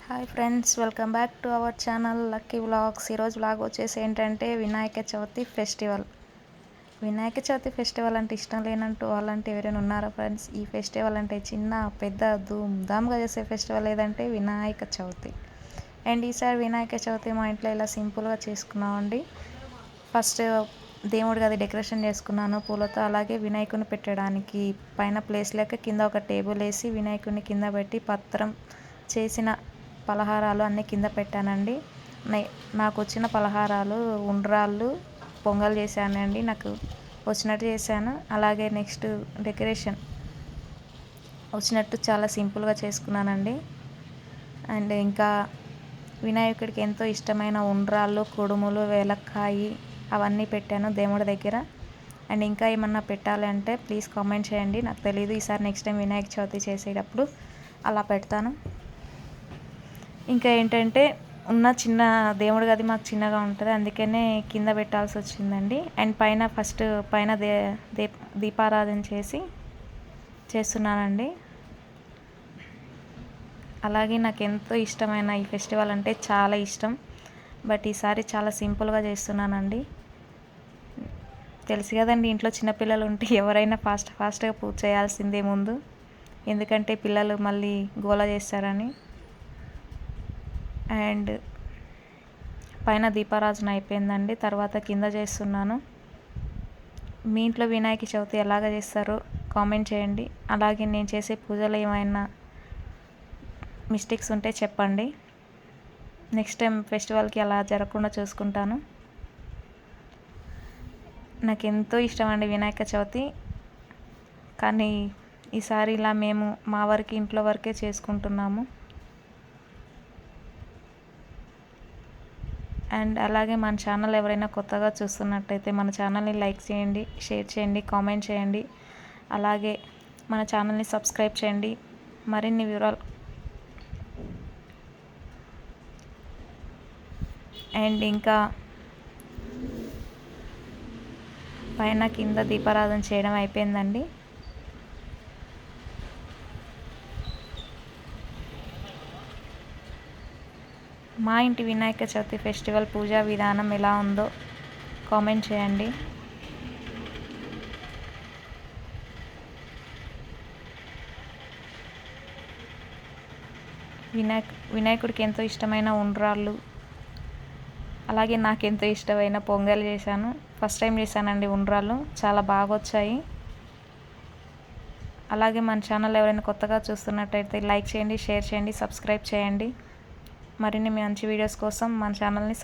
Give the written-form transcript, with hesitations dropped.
Hi friends, welcome back to our channel lucky vlogs. ఈరోజు vlog వచ్చేసి ఏంటంటే Vinayaka Chavithi festival. Vinayaka Chavithi festival అంటే ఇష్టం లేనంటూ వాళ్ళంటే ఎవరైనా ఉన్నారా ఫ్రెండ్స్? ఈ ఫెస్టివల్ అంటే చిన్న పెద్ద ధూమ్ధామ్గా చేసే ఫెస్టివల్ ఏదంటే వినాయక చవితి. అండ్ ఈసారి వినాయక చవితి మా ఇంట్లో ఇలా సింపుల్గా చేసుకున్నామండి. ఫస్ట్ దేవుడి గది డెకరేషన్ చేసుకున్నాను పూలతో. అలాగే వినాయకుని పెట్టడానికి పైన ప్లేస్ లేక కింద ఒక టేబుల్ వేసి వినాయకుని కింద పెట్టి పత్రం చేసిన పలహారాలు అన్నీ కింద పెట్టానండి. నాకు వచ్చిన పలహారాలు ఉండ్రాళ్ళు, పొంగల్ చేశానండి. నాకు వచ్చినట్టు చేశాను. అలాగే నెక్స్ట్ డెకరేషన్ వచ్చినట్టు చాలా సింపుల్గా చేసుకున్నానండి. అండ్ ఇంకా వినాయకుడికి ఎంతో ఇష్టమైన ఉండ్రాళ్ళు, కుడుములు, వేలక్కాయి అవన్నీ పెట్టాను దేవుడి దగ్గర. అండ్ ఇంకా ఏమన్నా పెట్టాలి అంటే ప్లీజ్ కామెంట్ చేయండి, నాకు తెలియదు. ఈసారి నెక్స్ట్ టైం వినాయక చవితి చేసేటప్పుడు అలా పెడతాను. ఇంకా ఏంటంటే ఉన్న చిన్న దేవుడి గది మాకు చిన్నగా ఉంటుంది, అందుకనే కింద పెట్టాల్సి వచ్చిందండి. అండ్ పైన ఫస్ట్ పైన దీపారాధన చేస్తున్నానండి. అలాగే నాకు ఎంతో ఇష్టమైన ఈ ఫెస్టివల్ అంటే చాలా ఇష్టం. బట్ ఈసారి చాలా సింపుల్గా చేస్తున్నానండి. తెలుసు కదండి, ఇంట్లో చిన్నపిల్లలు ఉంటే ఎవరైనా ఫాస్ట్గా పూజ చేయాల్సిందే ముందు, ఎందుకంటే పిల్లలు మళ్ళీ గోల చేస్తారని. అండ్ పైన దీపారాజన అయిపోయిందండి. తర్వాత కింద చేస్తున్నాను. మీ ఇంట్లో వినాయక చవితి ఎలాగ చేస్తారో కామెంట్ చేయండి. అలాగే నేను చేసే పూజలు ఏమైనా మిస్టేక్స్ ఉంటే చెప్పండి. నెక్స్ట్ టైం ఫెస్టివల్కి అలా జరగకుండా చూసుకుంటాను. నాకు ఎంతో ఇష్టం అండి వినాయక చవితి. కానీ ఈసారి ఇలా మేము మా వరకు ఇంట్లో వరకే చేసుకుంటున్నాము. అండ్ అలాగే మన ఛానల్ ఎవరైనా కొత్తగా చూస్తున్నట్టయితే మన ఛానల్ని లైక్ చేయండి, షేర్ చేయండి, కామెంట్ చేయండి. అలాగే మన ఛానల్ని సబ్స్క్రైబ్ చేయండి. మరిన్ని వివరాలు అండ్ ఇంకా పైన కింద దీపారాధన చేయడం అయిపోయిందండి. మా ఇంటి వినాయక చవితి ఫెస్టివల్ పూజా విధానం ఎలా ఉందో కామెంట్ చేయండి. వినాయకుడికి ఎంతో ఇష్టమైన ఉండ్రాళ్ళు, అలాగే నాకెంతో ఇష్టమైన పొంగల్ చేశాను. ఫస్ట్ టైం చేశానండి ఉండ్రాళ్ళు, చాలా బాగా వచ్చాయి. అలాగే మన ఛానల్ ఎవరైనా కొత్తగా చూస్తున్నట్టయితే లైక్ చేయండి, షేర్ చేయండి, సబ్స్క్రైబ్ చేయండి. మరిన్ని మంచి వీడియోస్ కోసం మన ఛానల్ని